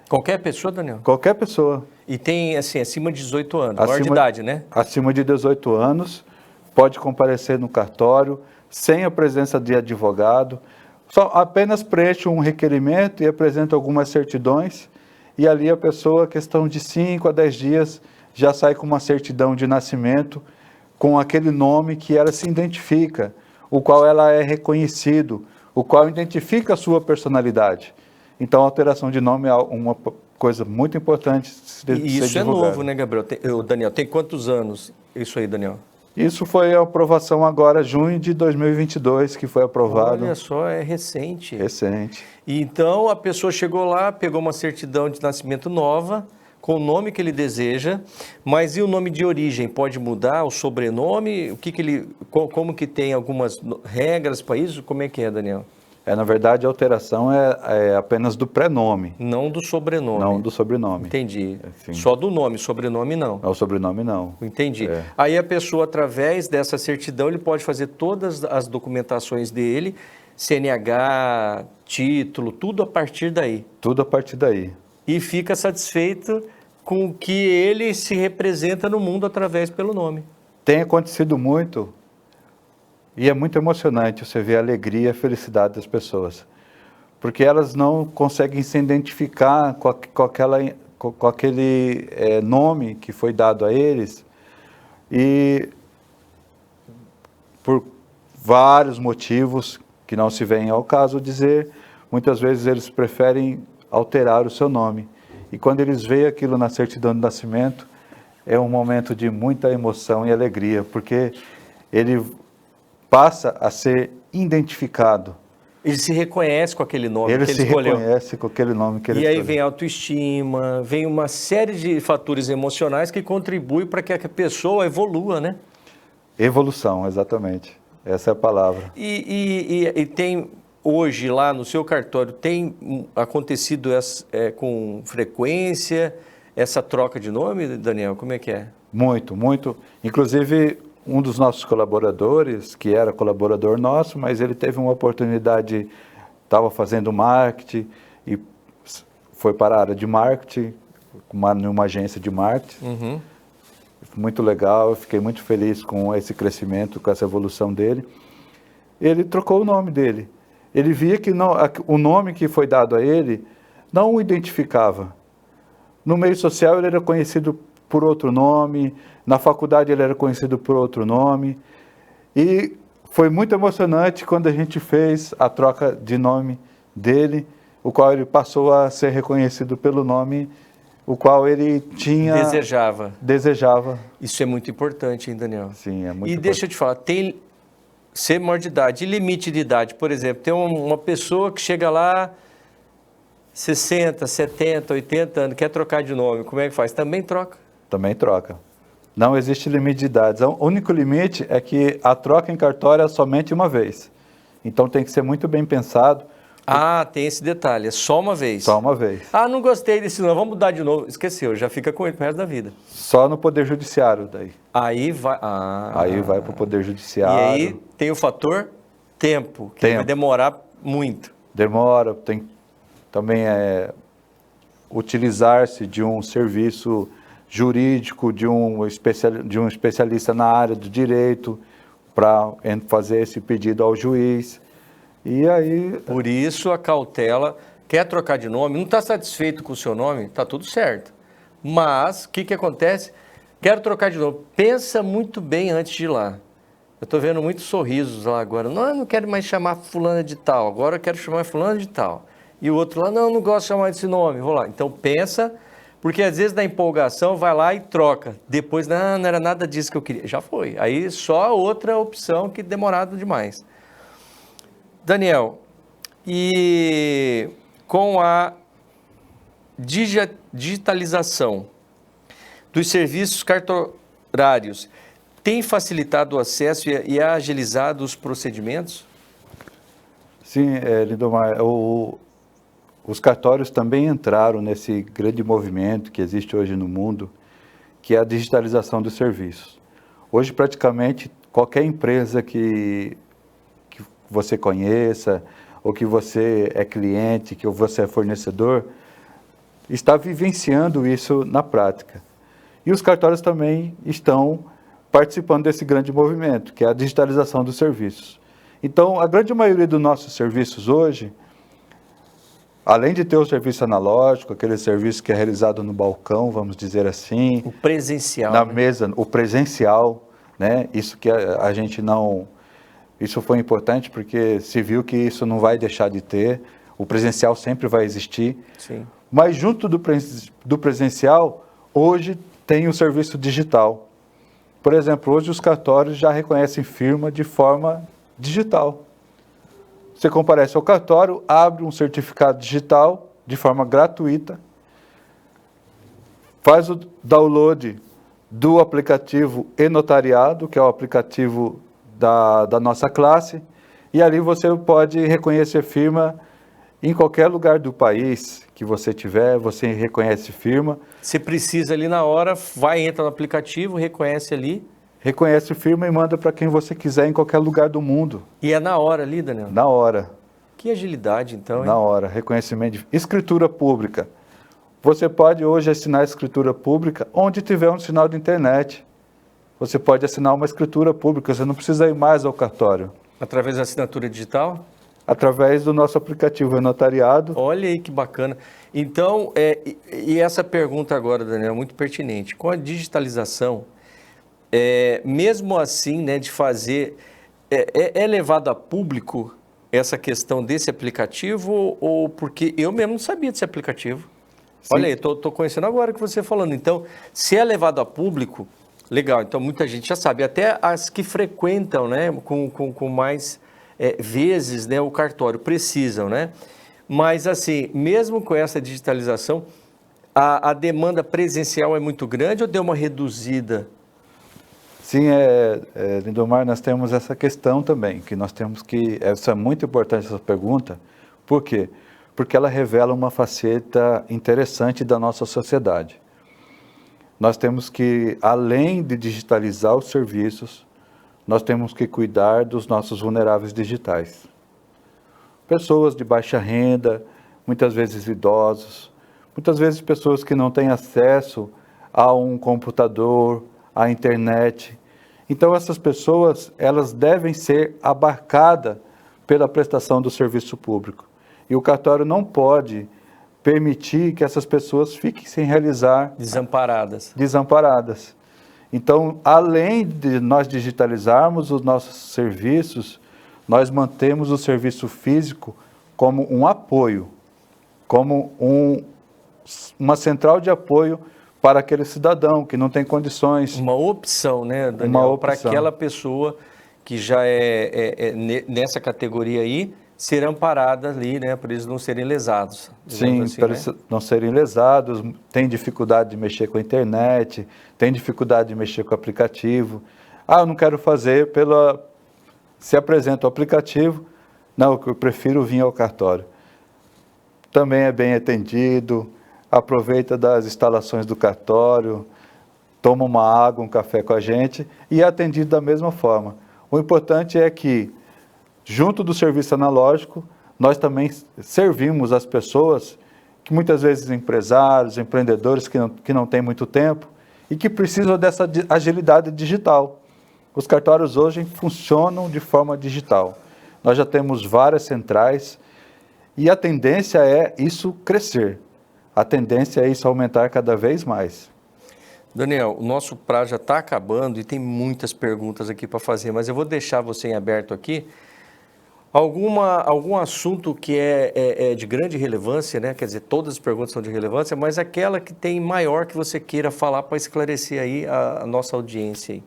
Qualquer pessoa, Daniel? Qualquer pessoa. E tem, assim, acima de 18 anos, maior de idade, né? Acima de 18 anos, pode comparecer no cartório, sem a presença de advogado, apenas preenche um requerimento e apresenta algumas certidões, e ali a pessoa, questão de 5 a 10 dias, já sai com uma certidão de nascimento, com aquele nome que ela se identifica, o qual ela é reconhecido, o qual identifica a sua personalidade. Então, a alteração de nome é uma coisa muito importante de ser E isso divulgada. é novo, né, Gabriel? Daniel, tem quantos anos isso aí, Daniel? Isso foi a aprovação agora, junho de 2022, que foi aprovado. Olha só, é recente. Recente. Então, a pessoa chegou lá, pegou uma certidão de nascimento nova, com o nome que ele deseja, mas e o nome de origem? Pode mudar o sobrenome? Como que tem algumas regras para isso? Como é que é, Daniel? Na verdade, a alteração é apenas do prenome. Não do sobrenome. Não do sobrenome. Entendi. Sim. Só do nome, sobrenome não. O sobrenome não. Entendi. Aí a pessoa, através dessa certidão, ele pode fazer todas as documentações dele, CNH, título, tudo a partir daí. Tudo a partir daí. E fica satisfeito com o que ele se representa no mundo através pelo nome. Tem acontecido muito, e é muito emocionante você ver a alegria e a felicidade das pessoas, porque elas não conseguem se identificar com aquele nome que foi dado a eles, e por vários motivos que não se vem ao caso dizer, muitas vezes eles preferem alterar o seu nome. E quando eles veem aquilo na certidão de nascimento, é um momento de muita emoção e alegria, porque ele passa a ser identificado. Ele se reconhece com aquele nome Ele que ele se escolheu. reconhece com aquele nome que ele E aí escolheu. vem a autoestima, vem uma série de fatores emocionais que contribuem para que a pessoa evolua, né? Evolução, exatamente. Essa é a palavra. E tem hoje lá no seu cartório, tem acontecido com frequência essa troca de nome, Daniel? Como é que é? Muito, muito. Inclusive, um dos nossos colaboradores, que era colaborador nosso, mas ele teve uma oportunidade, estava fazendo marketing e foi para a área de marketing, numa agência de marketing. Uhum. Muito legal, eu fiquei muito feliz com esse crescimento, com essa evolução dele. Ele trocou o nome dele. Ele via que o nome que foi dado a ele não o identificava. No meio social ele era conhecido por outro nome, na faculdade ele era conhecido por outro nome. E foi muito emocionante quando a gente fez a troca de nome dele, o qual ele passou a ser reconhecido pelo nome o qual ele tinha... Desejava. Isso é muito importante, hein, Daniel? Sim, é muito E importante. deixa eu te falar, tem ser maior de idade e limite de idade. Por exemplo, tem uma pessoa que chega lá, 60, 70, 80 anos, quer trocar de nome. Como é que faz? Também troca. Também troca. Não existe limite de idades. O único limite é que a troca em cartório é somente uma vez. Então tem que ser muito bem pensado. Ah, tem esse detalhe, é só uma vez. Só uma vez. Ah, não gostei desse nome, vamos mudar de novo. Esqueceu, já fica com ele pro resto da vida. Só no Poder Judiciário daí. Aí vai... Aí vai para o Poder Judiciário. E aí tem o fator tempo, que vai demorar muito. Demora, tem também utilizar-se de um serviço jurídico, de um especialista na área do direito, para fazer esse pedido ao juiz. E aí... Por isso a cautela, quer trocar de nome, não está satisfeito com o seu nome, está tudo certo. Mas, o que acontece? Quero trocar de nome. Pensa muito bem antes de ir lá. Eu estou vendo muitos sorrisos lá agora. Não, eu não quero mais chamar fulana de tal, agora eu quero chamar fulana de tal. E o outro lá, não, eu não gosto de chamar desse nome, vou lá. Então pensa, porque às vezes na empolgação vai lá e troca. Depois, não era nada disso que eu queria. Já foi. Aí só outra opção que demorado demais. Daniel, e com a digitalização dos serviços cartorários, tem facilitado o acesso e agilizado os procedimentos? Sim, Lindomar, os cartórios também entraram nesse grande movimento que existe hoje no mundo, que é a digitalização dos serviços. Hoje, praticamente, qualquer empresa que você conheça, ou que você é cliente, que você é fornecedor, está vivenciando isso na prática. E os cartórios também estão participando desse grande movimento, que é a digitalização dos serviços. Então, a grande maioria dos nossos serviços hoje, além de ter o serviço analógico, aquele serviço que é realizado no balcão, vamos dizer assim. O presencial. Na mesa, o presencial, né? Isso que a gente não... Isso foi importante porque se viu que isso não vai deixar de ter, o presencial sempre vai existir. Sim. Mas junto do presencial, hoje tem o serviço digital. Por exemplo, hoje os cartórios já reconhecem firma de forma digital. Você comparece ao cartório, abre um certificado digital de forma gratuita, faz o download do aplicativo e-notariado, que é o aplicativo da nossa classe, e ali você pode reconhecer firma em qualquer lugar do país que você tiver, você reconhece firma. Você precisa ali na hora, entra no aplicativo, reconhece ali. Reconhece firma e manda para quem você quiser em qualquer lugar do mundo. E é na hora ali, Daniel? Na hora. Que agilidade, então, hein? Na hora. Reconhecimento de escritura pública. Você pode hoje assinar escritura pública onde tiver um sinal de internet. Você pode assinar uma escritura pública, você não precisa ir mais ao cartório. Através da assinatura digital? Através do nosso aplicativo e-notariado. Olha aí que bacana. Então, e essa pergunta agora, Daniel, é muito pertinente. Com a digitalização, mesmo assim, né, de fazer... É levado a público essa questão desse aplicativo ou porque eu mesmo não sabia desse aplicativo? Sim. Olha aí, estou conhecendo agora que você falando. Então, se é levado a público, Legal, então muita gente já sabe, até as que frequentam, né, com mais vezes, né, o cartório, precisam, né? Mas assim, mesmo com essa digitalização, a demanda presencial é muito grande ou deu uma reduzida? Sim, Lindomar, nós temos essa questão também, que nós temos que, essa é muito importante essa pergunta, por quê? Porque ela revela uma faceta interessante da nossa sociedade. Nós temos que, além de digitalizar os serviços, nós temos que cuidar dos nossos vulneráveis digitais. Pessoas de baixa renda, muitas vezes idosos, muitas vezes pessoas que não têm acesso a um computador, à internet. Então, essas pessoas, elas devem ser abarcadas pela prestação do serviço público. E o cartório não pode permitir que essas pessoas fiquem sem realizar... Desamparadas. Então, além de nós digitalizarmos os nossos serviços, nós mantemos o serviço físico como um apoio, como uma central de apoio para aquele cidadão que não tem condições. Uma opção, né, Daniel? Para aquela pessoa que já nessa categoria aí, ser amparada ali, né, para eles não serem lesados. Sim, assim, para eles não serem lesados, tem dificuldade de mexer com a internet, tem dificuldade de mexer com o aplicativo. Eu não quero fazer se apresenta o aplicativo, não, eu prefiro vir ao cartório. Também é bem atendido, aproveita das instalações do cartório, toma uma água, um café com a gente e é atendido da mesma forma. O importante é que, junto do serviço analógico, nós também servimos as pessoas que muitas vezes empresários, empreendedores que não têm muito tempo e que precisam dessa agilidade digital. Os cartórios hoje funcionam de forma digital. Nós já temos várias centrais e a tendência é isso crescer. A tendência é isso aumentar cada vez mais. Daniel, o nosso prazo já está acabando e tem muitas perguntas aqui para fazer, mas eu vou deixar você em aberto aqui. Algum assunto que é de grande relevância, né? Quer dizer, todas as perguntas são de relevância, mas aquela que tem maior que você queira falar para esclarecer aí a nossa audiência aí.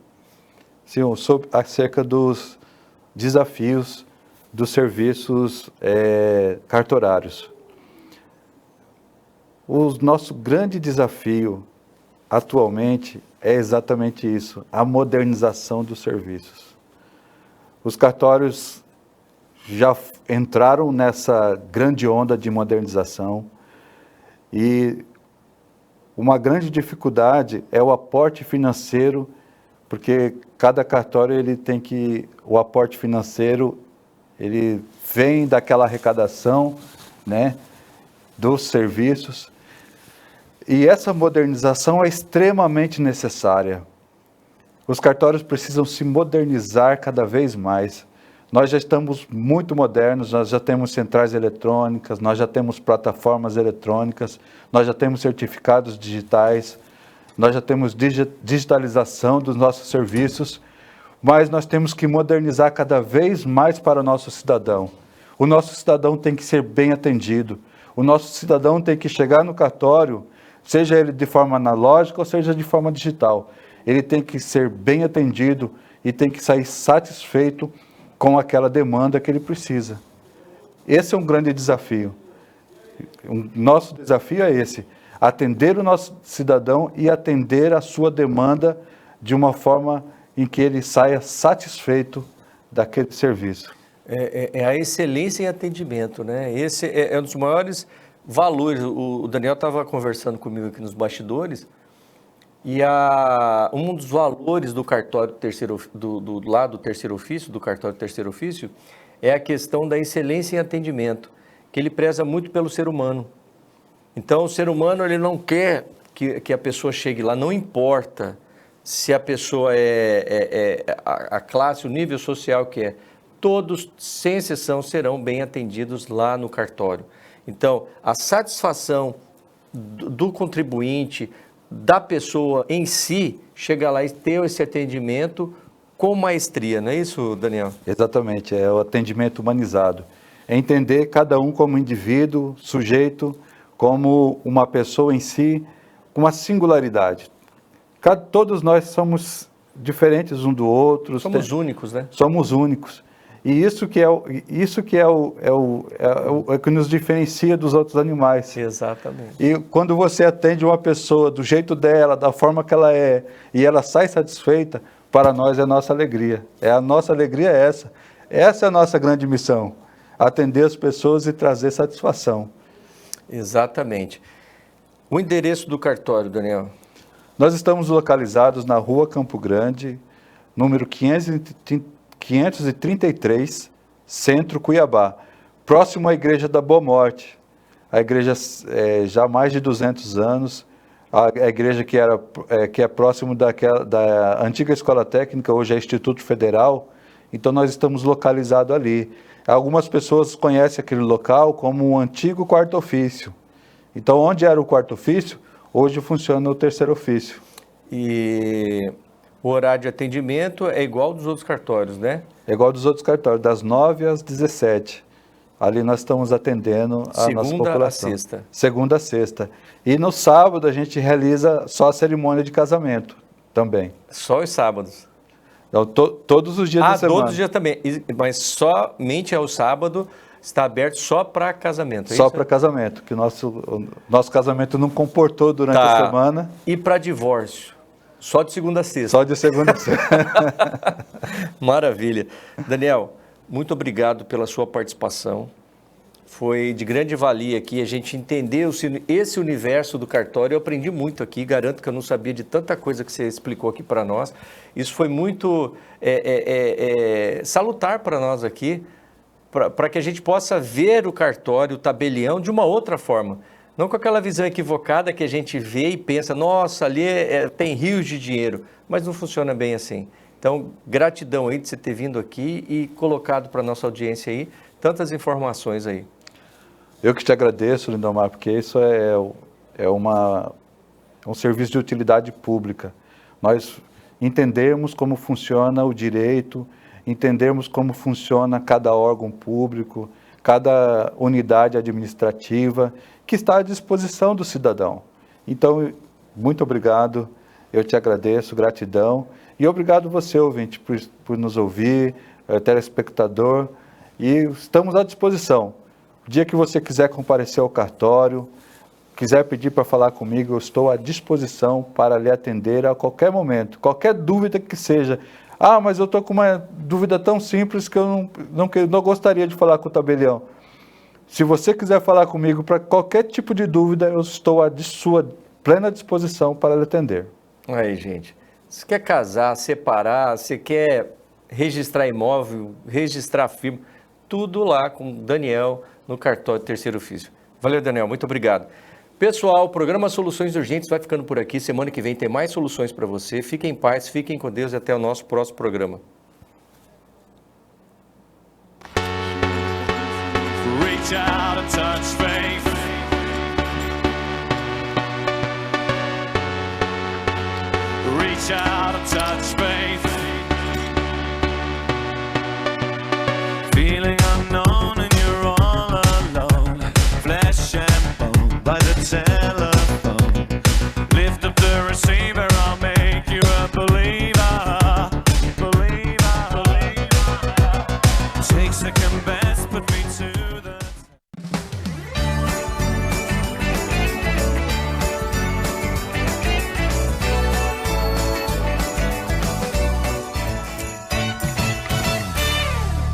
Sim, acerca dos desafios dos serviços cartorários. O nosso grande desafio atualmente é exatamente isso, a modernização dos serviços. Os cartórios já entraram nessa grande onda de modernização e uma grande dificuldade é o aporte financeiro, porque cada cartório o aporte financeiro ele vem daquela arrecadação, né, dos serviços. E essa modernização é extremamente necessária. Os cartórios precisam se modernizar cada vez mais. Nós já estamos muito modernos, nós já temos centrais eletrônicas, nós já temos plataformas eletrônicas, nós já temos certificados digitais, nós já temos digitalização dos nossos serviços, mas nós temos que modernizar cada vez mais para o nosso cidadão. O nosso cidadão tem que ser bem atendido, o nosso cidadão tem que chegar no cartório, seja ele de forma analógica ou seja de forma digital. Ele tem que ser bem atendido e tem que sair satisfeito com aquela demanda que ele precisa. Esse é um grande desafio. O nosso desafio é esse, atender o nosso cidadão e atender a sua demanda de uma forma em que ele saia satisfeito daquele serviço. É a excelência em atendimento, né? Esse é um dos maiores valores. O Daniel estava conversando comigo aqui nos bastidores e um dos valores do cartório terceiro, do lado do terceiro ofício, do cartório terceiro ofício, é a questão da excelência em atendimento, que ele preza muito pelo ser humano. Então, o ser humano ele não quer que a pessoa chegue lá, não importa se a pessoa a classe, o nível social que é. Todos, sem exceção, serão bem atendidos lá no cartório. Então, a satisfação do contribuinte, da pessoa em si, chegar lá e ter esse atendimento com maestria, não é isso, Daniel? Exatamente, é o atendimento humanizado. É entender cada um como indivíduo, sujeito, como uma pessoa em si, com uma singularidade. Todos nós somos diferentes um do outro. Somos únicos, né? Somos únicos. E isso que é o que nos diferencia dos outros animais. Exatamente. E quando você atende uma pessoa do jeito dela, da forma que ela é, e ela sai satisfeita, para nós é a nossa alegria. A nossa alegria é essa. Essa é a nossa grande missão. Atender as pessoas e trazer satisfação. Exatamente. O endereço do cartório, Daniel? Nós estamos localizados na Rua Campo Grande, número 533, Centro, Cuiabá, próximo à Igreja da Boa Morte. A igreja já há mais de 200 anos, a igreja que é próximo da antiga Escola Técnica, hoje é Instituto Federal, então nós estamos localizados ali. Algumas pessoas conhecem aquele local como um antigo quarto ofício. Então, onde era o quarto ofício, hoje funciona o terceiro ofício. E o horário de atendimento é igual dos outros cartórios, né? É igual dos outros cartórios, das 9 às 17. Ali nós estamos atendendo a nossa população. Segunda a sexta. Segunda a sexta. E no sábado a gente realiza só a cerimônia de casamento também. Só os sábados? Então, todos os dias da semana. Todos os dias também. Mas somente ao sábado está aberto só para casamento, é só isso? para casamento, que o nosso casamento não comportou durante a semana. E para divórcio? Só de segunda a sexta? Só de segunda a sexta. Maravilha. Daniel, muito obrigado pela sua participação. Foi de grande valia aqui a gente entender esse universo do cartório. Eu aprendi muito aqui, garanto que eu não sabia de tanta coisa que você explicou aqui para nós. Isso foi muito salutar para nós aqui, para que a gente possa ver o cartório, o tabelião, de uma outra forma. Não com aquela visão equivocada que a gente vê e pensa, nossa, ali tem rios de dinheiro, mas não funciona bem assim. Então, gratidão aí de você ter vindo aqui e colocado para a nossa audiência aí tantas informações aí. Eu que te agradeço, Lindomar, porque isso é um serviço de utilidade pública. Nós entendemos como funciona o direito, entendemos como funciona cada órgão público, cada unidade administrativa que está à disposição do cidadão. Então, muito obrigado, eu te agradeço, gratidão, e obrigado você, ouvinte, por nos ouvir, telespectador, e estamos à disposição. O dia que você quiser comparecer ao cartório, quiser pedir para falar comigo, eu estou à disposição para lhe atender a qualquer momento, qualquer dúvida que seja. Ah, mas eu estou com uma dúvida tão simples que eu não gostaria de falar com o tabelião. Se você quiser falar comigo para qualquer tipo de dúvida, eu estou à sua plena disposição para lhe atender. Aí, gente, você quer casar, separar, você quer registrar imóvel, registrar firma, tudo lá com o Daniel no cartório terceiro ofício. Valeu, Daniel, muito obrigado. Pessoal, o programa Soluções Urgentes vai ficando por aqui. Semana que vem tem mais soluções para você. Fiquem em paz, fiquem com Deus e até o nosso próximo programa. Reach out and touch faith. Reach out and touch faith. Feeling unknown and you're all alone. Flesh and bone by the